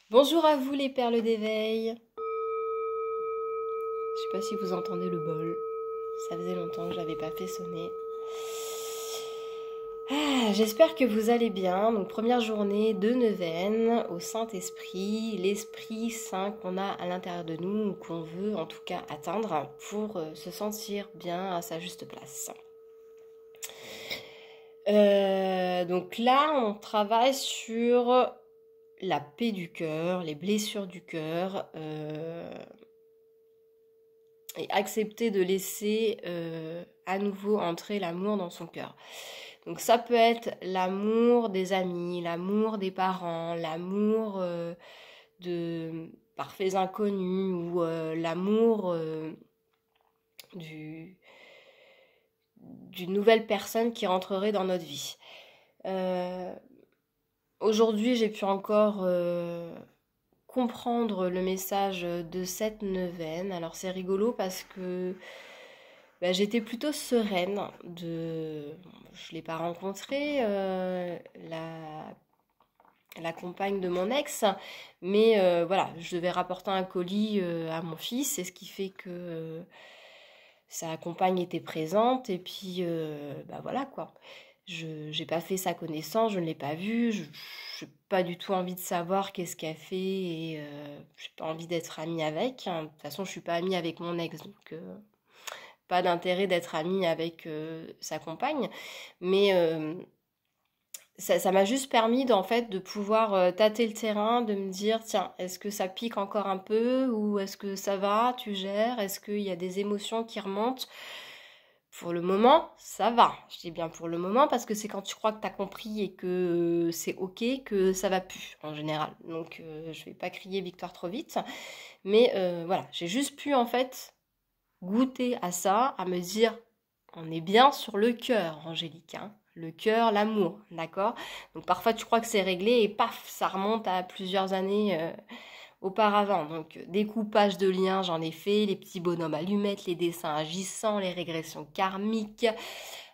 Bonjour à vous les perles d'éveil. Je sais pas si vous entendez le bol. Ça faisait longtemps que je l'avais pas fait sonner. J'espère que vous allez bien. Donc première journée de neuvaine au Saint-Esprit, l'Esprit Saint qu'on a à l'intérieur de nous, ou qu'on veut en tout cas atteindre pour se sentir bien à sa juste place. Donc là, on travaille sur la paix du cœur, les blessures du cœur, et accepter de laisser à nouveau entrer l'amour dans son cœur. Donc ça peut être l'amour des amis, l'amour des parents, l'amour de parfaits inconnus ou l'amour du, d'une nouvelle personne qui rentrerait dans notre vie. Aujourd'hui, j'ai pu encore comprendre le message de cette neuvaine. Alors c'est rigolo parce que j'étais plutôt sereine je l'ai pas rencontré, la compagne de mon ex, mais voilà, je devais rapporter un colis à mon fils, et ce qui fait que sa compagne était présente, et puis voilà quoi. Je n'ai pas fait sa connaissance, je ne l'ai pas vue, je n'ai pas du tout envie de savoir qu'est-ce qu'elle fait, et j'ai pas envie d'être amie avec. De toute façon, je suis pas amie avec mon ex, donc pas d'intérêt d'être amie avec sa compagne. Mais ça m'a juste permis d'en fait de pouvoir tâter le terrain, de me dire tiens, est-ce que ça pique encore un peu, ou est-ce que ça va, tu gères, est-ce qu'il y a des émotions qui remontent? Pour le moment, ça va. Je dis bien pour le moment parce que c'est quand tu crois que tu as compris et que c'est ok que ça va plus en général. Donc je vais pas crier victoire trop vite, mais voilà, j'ai juste pu en fait goûter à ça, à me dire on est bien sur le cœur, Angélique, hein. Le cœur, l'amour, d'accord? Donc parfois tu crois que c'est réglé et paf, ça remonte à plusieurs années auparavant. Donc découpage de liens, j'en ai fait, les petits bonhommes allumettes, les dessins agissants, les régressions karmiques,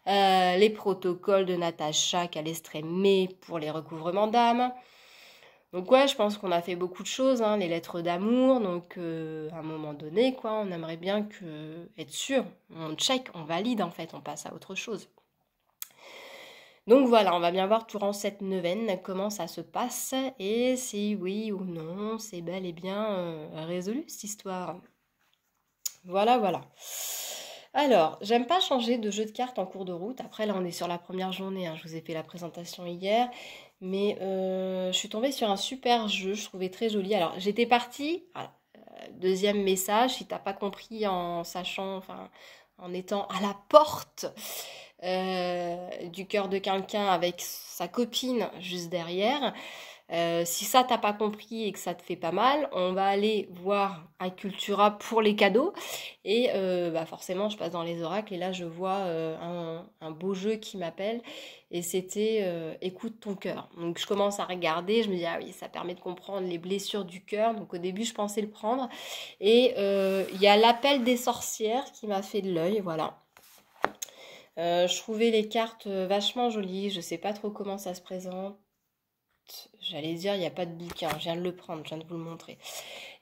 les protocoles de Natacha Calestrémé pour les recouvrements d'âme. Donc ouais, je pense qu'on a fait beaucoup de choses, hein, les lettres d'amour, donc à un moment donné, quoi, on aimerait bien être sûr, on check, on valide en fait, on passe à autre chose. Donc voilà, on va bien voir durant cette neuvaine comment ça se passe et si oui ou non c'est bel et bien résolu cette histoire. Voilà, voilà. Alors, j'aime pas changer de jeu de cartes en cours de route. Après, là, on est sur la première journée, hein. Je vous ai fait la présentation hier. Mais je suis tombée sur un super jeu, je trouvais très joli. Alors, j'étais partie. Voilà, deuxième message, si t'as pas compris en sachant, enfin, en étant à la porte du cœur de quelqu'un avec sa copine juste derrière. Si ça t'as pas compris et que ça te fait pas mal, on va aller voir à Cultura pour les cadeaux. Et forcément, je passe dans les oracles et là, je vois un beau jeu qui m'appelle. Et c'était écoute ton cœur. Donc je commence à regarder, je me dis ah oui, ça permet de comprendre les blessures du cœur. Donc au début, je pensais le prendre. Et il y a l'appel des sorcières qui m'a fait de l'œil, voilà. Je trouvais les cartes vachement jolies. Je sais pas trop comment ça se présente. J'allais dire, il n'y a pas de bouquin, je viens de le prendre, je viens de vous le montrer.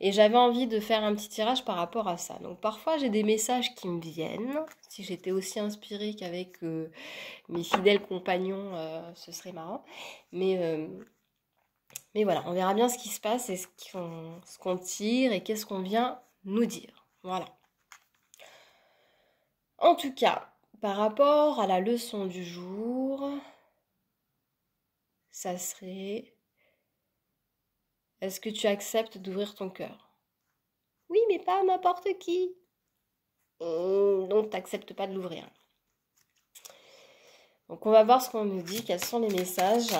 Et j'avais envie de faire un petit tirage par rapport à ça. Donc parfois j'ai des messages qui me viennent. Si j'étais aussi inspirée qu'avec mes fidèles compagnons, ce serait marrant. Mais voilà, on verra bien ce qui se passe et ce qu'on tire et qu'est-ce qu'on vient nous dire. Voilà. En tout cas, par rapport à la leçon du jour, ça serait... Est-ce que tu acceptes d'ouvrir ton cœur? Oui, mais pas n'importe qui. Donc, t'acceptes pas de l'ouvrir. Donc, on va voir ce qu'on nous dit. Quels sont les messages?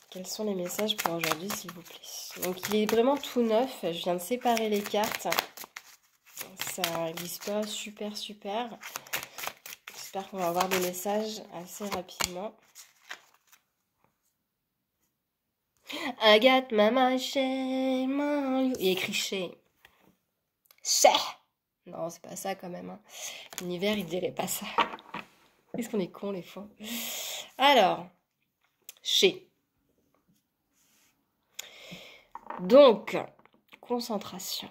Quels sont les messages pour aujourd'hui, s'il vous plaît? Donc, il est vraiment tout neuf. Je viens de séparer les cartes. Ça glisse pas super, super. J'espère qu'on va avoir des messages assez rapidement. I got my shame on you. Il y a écrit shame. Non, c'est pas ça quand même. Hein. L'univers, il dirait pas ça. Qu'est-ce qu'on est cons, les fois. Alors, chez. Donc, concentration.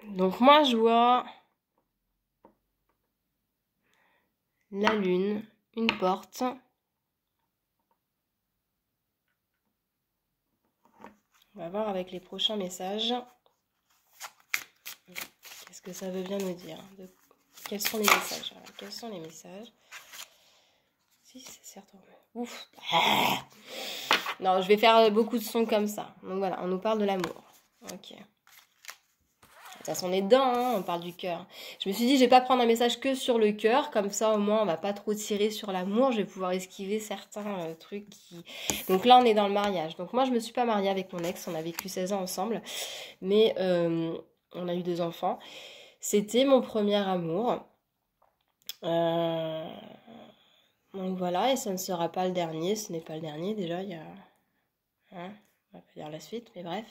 Donc moi, je vois la lune, une porte. On va voir avec les prochains messages. Qu'est-ce que ça veut bien nous dire? Quels sont les messages? Alors, quels sont les messages? Si, c'est certain. Ouf. Non, je vais faire beaucoup de sons comme ça. Donc voilà, on nous parle de l'amour. Ok. De toute façon, on est dedans, hein, on parle du cœur. Je me suis dit, je vais pas prendre un message que sur le cœur, comme ça au moins on va pas trop tirer sur l'amour, je vais pouvoir esquiver certains trucs qui... Donc là, on est dans le mariage. Donc moi, je me suis pas mariée avec mon ex, on a vécu 16 ans ensemble, mais on a eu 2 enfants. C'était mon premier amour. Donc voilà, et ça ne sera pas le dernier, ce n'est pas le dernier, déjà, il y a... Hein, on va pas dire la suite, mais bref.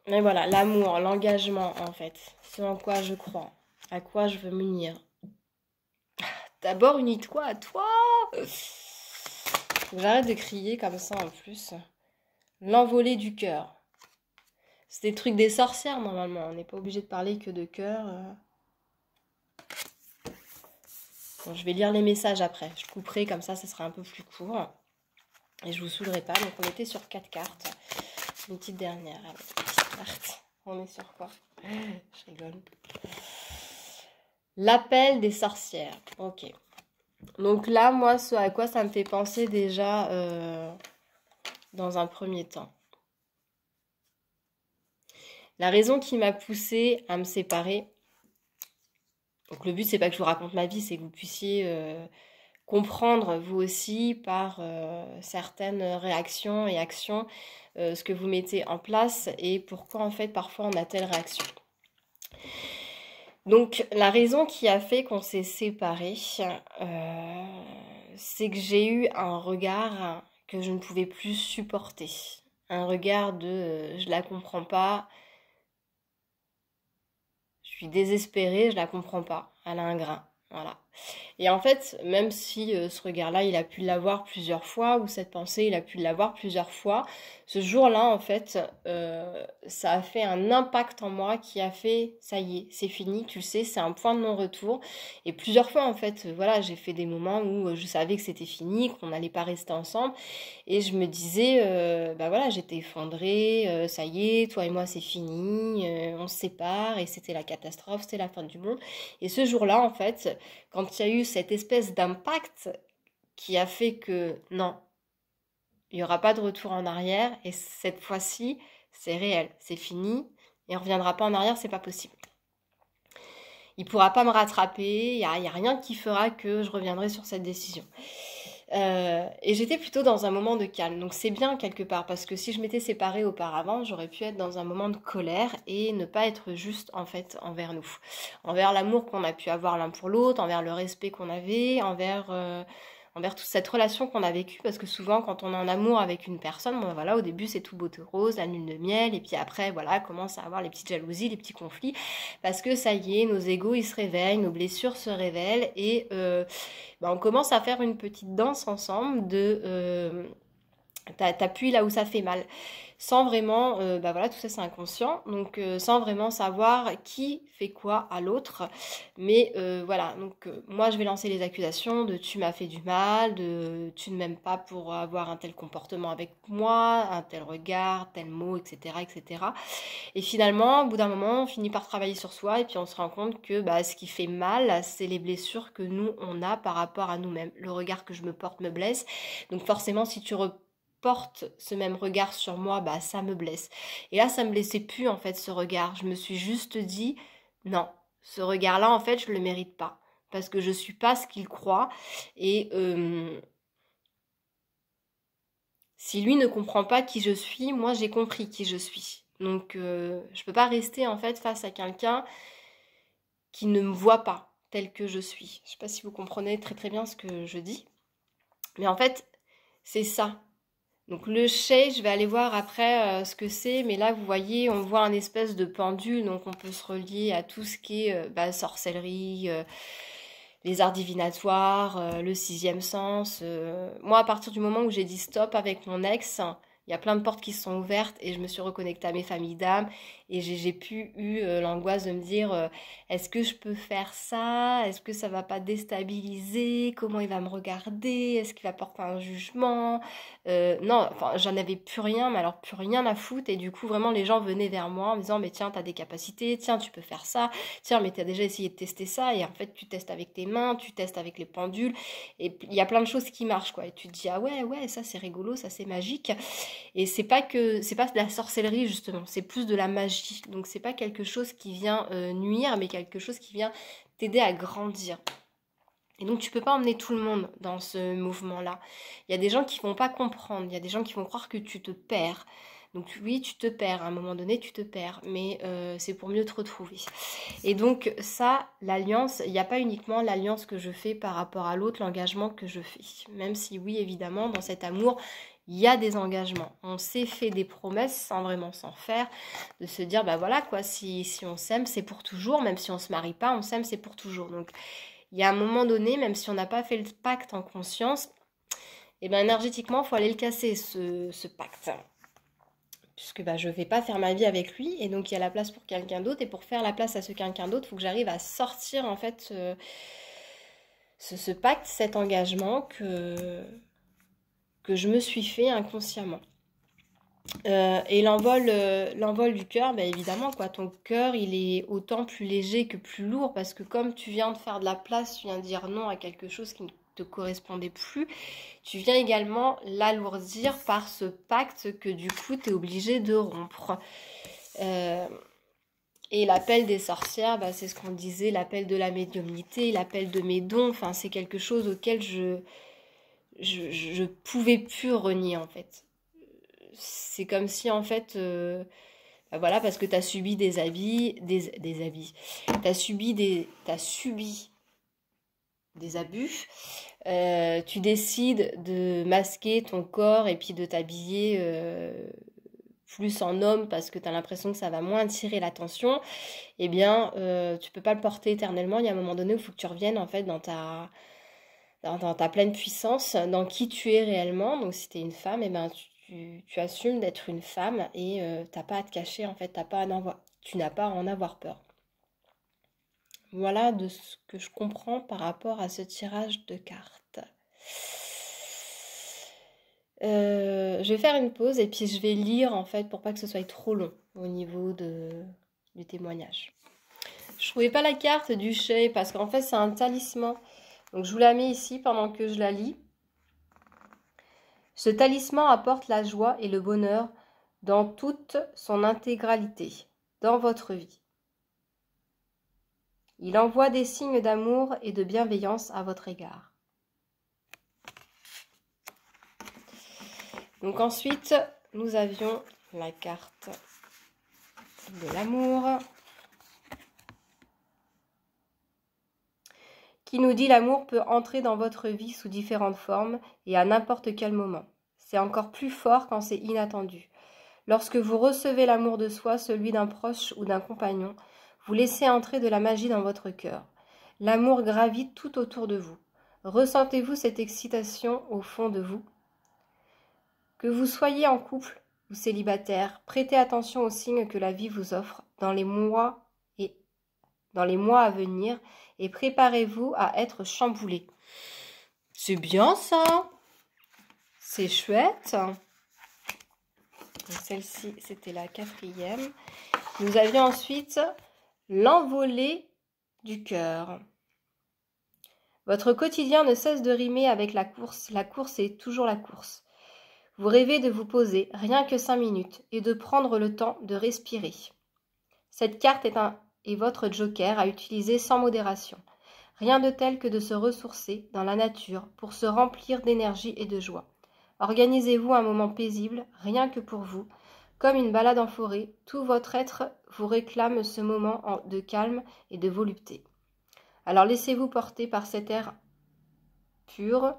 Mais voilà, l'amour, l'engagement en fait, ce en quoi je crois, à quoi je veux m'unir. D'abord, unis-toi à toi. J'arrête de crier comme ça en plus. L'envolée du cœur. C'est des trucs des sorcières normalement, on n'est pas obligé de parler que de cœur. Bon, je vais lire les messages après, je couperai comme ça, ça sera un peu plus court. Et je vous saoulerai pas, donc on était sur 4 cartes. Une petite dernière avec une petite carte. On est sur quoi? Je rigole. L'appel des sorcières. Ok. Donc là, moi, ce à quoi ça me fait penser déjà dans un premier temps. La raison qui m'a poussée à me séparer. Donc le but, c'est pas que je vous raconte ma vie, c'est que vous puissiez comprendre vous aussi par certaines réactions et actions ce que vous mettez en place et pourquoi en fait parfois on a telle réaction. Donc la raison qui a fait qu'on s'est séparés, c'est que j'ai eu un regard que je ne pouvais plus supporter. Un regard de je la comprends pas, je suis désespérée, je la comprends pas, elle a un grain. Voilà. Et en fait, même si ce regard-là, il a pu l'avoir plusieurs fois, ou cette pensée, il a pu l'avoir plusieurs fois, ce jour-là, en fait, ça a fait un impact en moi qui a fait, ça y est, c'est fini, tu le sais, c'est un point de non-retour. Et plusieurs fois, en fait, voilà, j'ai fait des moments où je savais que c'était fini, qu'on n'allait pas rester ensemble. Et je me disais, bah voilà, j'étais effondrée, ça y est, toi et moi, c'est fini, on se sépare, et c'était la catastrophe, c'était la fin du monde. Et ce jour-là, en fait, quand il y a eu cette espèce d'impact qui a fait que non, il n'y aura pas de retour en arrière et cette fois-ci, c'est réel, c'est fini et on ne reviendra pas en arrière, c'est pas possible. Il ne pourra pas me rattraper, il n'y a rien qui fera que je reviendrai sur cette décision. Et j'étais plutôt dans un moment de calme, donc c'est bien quelque part, parce que si je m'étais séparée auparavant, j'aurais pu être dans un moment de colère et ne pas être juste en fait envers nous, envers l'amour qu'on a pu avoir l'un pour l'autre, envers le respect qu'on avait, envers toute cette relation qu'on a vécue, parce que souvent quand on est en amour avec une personne, bon, voilà, au début c'est tout beau tout rose, la lune de miel, et puis après voilà, commence à avoir les petites jalousies, les petits conflits, parce que ça y est, nos égos ils se réveillent, nos blessures se révèlent, et on commence à faire une petite danse ensemble de t'appuies là où ça fait mal, sans vraiment, voilà, tout ça c'est inconscient, donc sans vraiment savoir qui fait quoi à l'autre, mais voilà, donc moi je vais lancer les accusations de tu m'as fait du mal, de tu ne m'aimes pas pour avoir un tel comportement avec moi, un tel regard, tel mot, etc., etc. Et finalement, au bout d'un moment, on finit par travailler sur soi et puis on se rend compte que ce qui fait mal, c'est les blessures que nous, on a par rapport à nous-mêmes. Le regard que je me porte me blesse, donc forcément, si tu porte ce même regard sur moi, ça me blesse. Et là, ça me blessait plus, en fait, ce regard. Je me suis juste dit, non, ce regard-là, en fait, je le mérite pas. Parce que je suis pas ce qu'il croit. Et si lui ne comprend pas qui je suis, moi, j'ai compris qui je suis. Donc, je peux pas rester, en fait, face à quelqu'un qui ne me voit pas tel que je suis. Je sais pas si vous comprenez très très bien ce que je dis. Mais en fait, c'est ça. Donc le shade, je vais aller voir après ce que c'est, mais là vous voyez, on voit un espèce de pendule, donc on peut se relier à tout ce qui est sorcellerie, les arts divinatoires, le sixième sens. Moi, à partir du moment où j'ai dit stop avec mon ex, il y a plein de portes qui se sont ouvertes et je me suis reconnectée à mes familles d'âme et j'ai pu eu l'angoisse de me dire est-ce que je peux faire ça? Est-ce que ça va pas déstabiliser? Comment il va me regarder? Est-ce qu'il va porter un jugement? Non, enfin, j'en avais plus rien, mais alors plus rien à foutre et du coup, vraiment, les gens venaient vers moi en me disant mais tiens, t'as des capacités, tiens, tu peux faire ça, tiens, mais t'as déjà essayé de tester ça et en fait, tu testes avec tes mains, tu testes avec les pendules et il y a plein de choses qui marchent quoi et tu te dis ah ouais, ça c'est rigolo, ça c'est magique. Et c'est pas de la sorcellerie justement, c'est plus de la magie. Donc c'est pas quelque chose qui vient nuire, mais quelque chose qui vient t'aider à grandir. Et donc tu peux pas emmener tout le monde dans ce mouvement-là. Il y a des gens qui vont pas comprendre, il y a des gens qui vont croire que tu te perds. Donc oui, tu te perds, à un moment donné tu te perds, mais c'est pour mieux te retrouver. Et donc ça, l'alliance, il n'y a pas uniquement l'alliance que je fais par rapport à l'autre, l'engagement que je fais. Même si oui, évidemment, dans cet amour, il y a des engagements. On s'est fait des promesses sans vraiment s'en faire, de se dire, bah voilà quoi, si on s'aime, c'est pour toujours, même si on se marie pas, on s'aime, c'est pour toujours. Donc il y a un moment donné, même si on n'a pas fait le pacte en conscience, et ben énergétiquement, il faut aller le casser, ce pacte. Puisque bah, je ne vais pas faire ma vie avec lui, et donc il y a la place pour quelqu'un d'autre, et pour faire la place à ce quelqu'un d'autre, il faut que j'arrive à sortir en fait ce pacte, cet engagement que je me suis fait inconsciemment. Et l'envol du cœur, bah évidemment, quoi, ton cœur, il est autant plus léger que plus lourd, parce que comme tu viens de faire de la place, tu viens de dire non à quelque chose qui ne te correspondait plus, tu viens également l'alourdir par ce pacte que du coup, tu es obligé de rompre. Et l'appel des sorcières, bah, c'est ce qu'on disait, l'appel de la médiumnité, l'appel de mes dons, enfin, c'est quelque chose auquel je pouvais plus renier, en fait. C'est comme si, en fait, bah voilà, parce que tu as subi des habits, des habits. T'as subi des abus. Tu décides de masquer ton corps et puis de t'habiller plus en homme parce que tu as l'impression que ça va moins attirer l'attention, eh bien, tu peux pas le porter éternellement. Il y a un moment donné où il faut que tu reviennes en fait dans ta pleine puissance, dans qui tu es réellement. Donc si tu es une femme, eh ben, tu assumes d'être une femme et t'as pas à te cacher en fait, tu n'as pas à en avoir peur. Voilà de ce que je comprends par rapport à ce tirage de cartes. Je vais faire une pause et puis je vais lire en fait pour pas que ce soit trop long au niveau du témoignage. Je trouvais pas la carte du chai parce qu'en fait c'est un talisman. Donc je vous la mets ici pendant que je la lis. Ce talisman apporte la joie et le bonheur dans toute son intégralité dans votre vie. Il envoie des signes d'amour et de bienveillance à votre égard. Donc ensuite, nous avions la carte de l'amour qui nous dit l'amour peut entrer dans votre vie sous différentes formes et à n'importe quel moment. C'est encore plus fort quand c'est inattendu. Lorsque vous recevez l'amour de soi, celui d'un proche ou d'un compagnon, vous laissez entrer de la magie dans votre cœur. L'amour gravite tout autour de vous. Ressentez-vous cette excitation au fond de vous? Que vous soyez en couple ou célibataire, prêtez attention aux signes que la vie vous offre dans les mois à venir et préparez-vous à être chamboulé. C'est bien ça, c'est chouette. Celle-ci, c'était la 4e. Nous avions ensuite l'envolée du cœur. Votre quotidien ne cesse de rimer avec la course. La course est toujours la course. Vous rêvez de vous poser, rien que 5 minutes, et de prendre le temps de respirer. Cette carte est votre joker à utiliser sans modération. Rien de tel que de se ressourcer dans la nature pour se remplir d'énergie et de joie. Organisez-vous un moment paisible, rien que pour vous. Comme une balade en forêt, tout votre être vous réclame ce moment de calme et de volupté. Alors laissez-vous porter par cet air pur.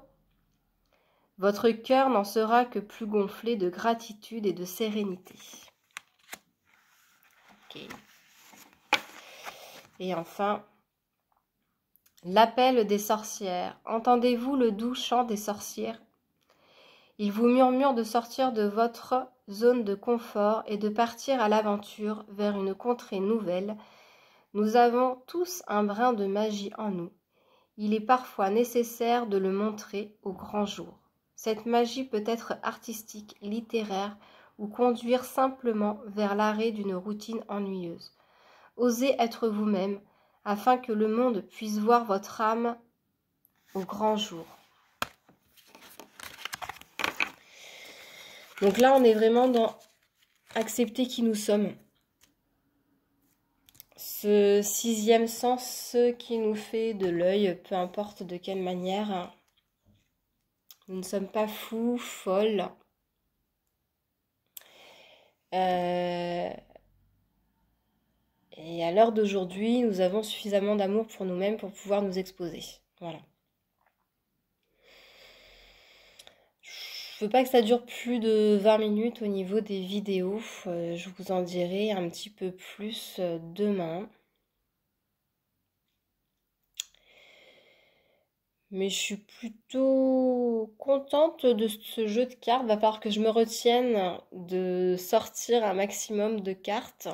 Votre cœur n'en sera que plus gonflé de gratitude et de sérénité. Okay. Et enfin, L'appel des sorcières. Entendez-vous le doux chant des sorcières? Il vous murmure de sortir de votre zone de confort et de partir à l'aventure vers une contrée nouvelle. Nous avons tous un brin de magie en nous. Il est parfois nécessaire de le montrer au grand jour. Cette magie peut être artistique, littéraire ou conduire simplement vers l'arrêt d'une routine ennuyeuse. Osez être vous-même afin que le monde puisse voir votre âme au grand jour. Donc là, on est vraiment dans accepter qui nous sommes. Ce sixième sens qui nous fait de l'œil, peu importe de quelle manière. Nous ne sommes pas fous, folles. Et à l'heure d'aujourd'hui, nous avons suffisamment d'amour pour nous-mêmes pour pouvoir nous exposer. Voilà. Je veux pas que ça dure plus de 20 minutes au niveau des vidéos. Je vous en dirai un petit peu plus demain. Mais je suis plutôt contente de ce jeu de cartes. Va falloir que je me retienne de sortir un maximum de cartes.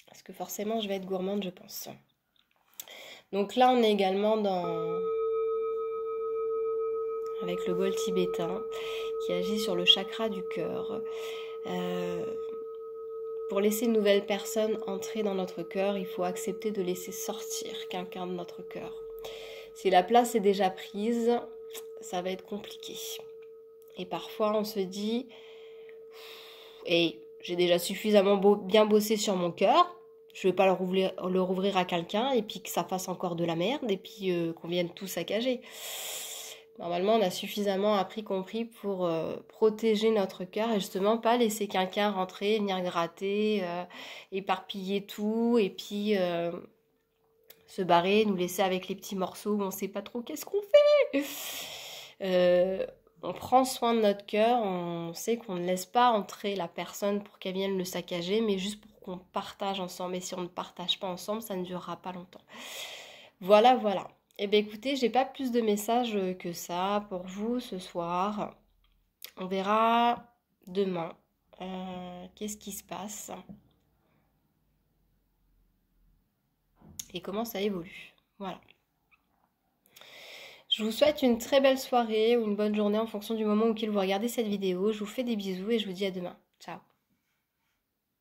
Parce que forcément, je vais être gourmande, je pense. Donc là, on est également avec le bol tibétain qui agit sur le chakra du cœur. Pour laisser une nouvelle personne entrer dans notre cœur, il faut accepter de laisser sortir quelqu'un de notre cœur. Si la place est déjà prise, ça va être compliqué. Et parfois, on se dit « Hey, j'ai déjà suffisamment bien bossé sur mon cœur, je ne vais pas le rouvrir à quelqu'un et puis que ça fasse encore de la merde et puis qu'on vienne tout saccager. » Normalement, on a suffisamment appris, compris pour protéger notre cœur et justement pas laisser quelqu'un rentrer, venir gratter, éparpiller tout et puis se barrer, nous laisser avec les petits morceaux où on ne sait pas trop qu'est-ce qu'on fait. On prend soin de notre cœur, on sait qu'on ne laisse pas entrer la personne pour qu'elle vienne le saccager, mais juste pour qu'on partage ensemble. Et si on ne partage pas ensemble, ça ne durera pas longtemps. Voilà, voilà. Eh bien écoutez, j'ai pas plus de messages que ça pour vous ce soir. On verra demain qu'est-ce qui se passe et comment ça évolue. Voilà. Je vous souhaite une très belle soirée ou une bonne journée en fonction du moment auquel vous regardez cette vidéo. Je vous fais des bisous et je vous dis à demain. Ciao.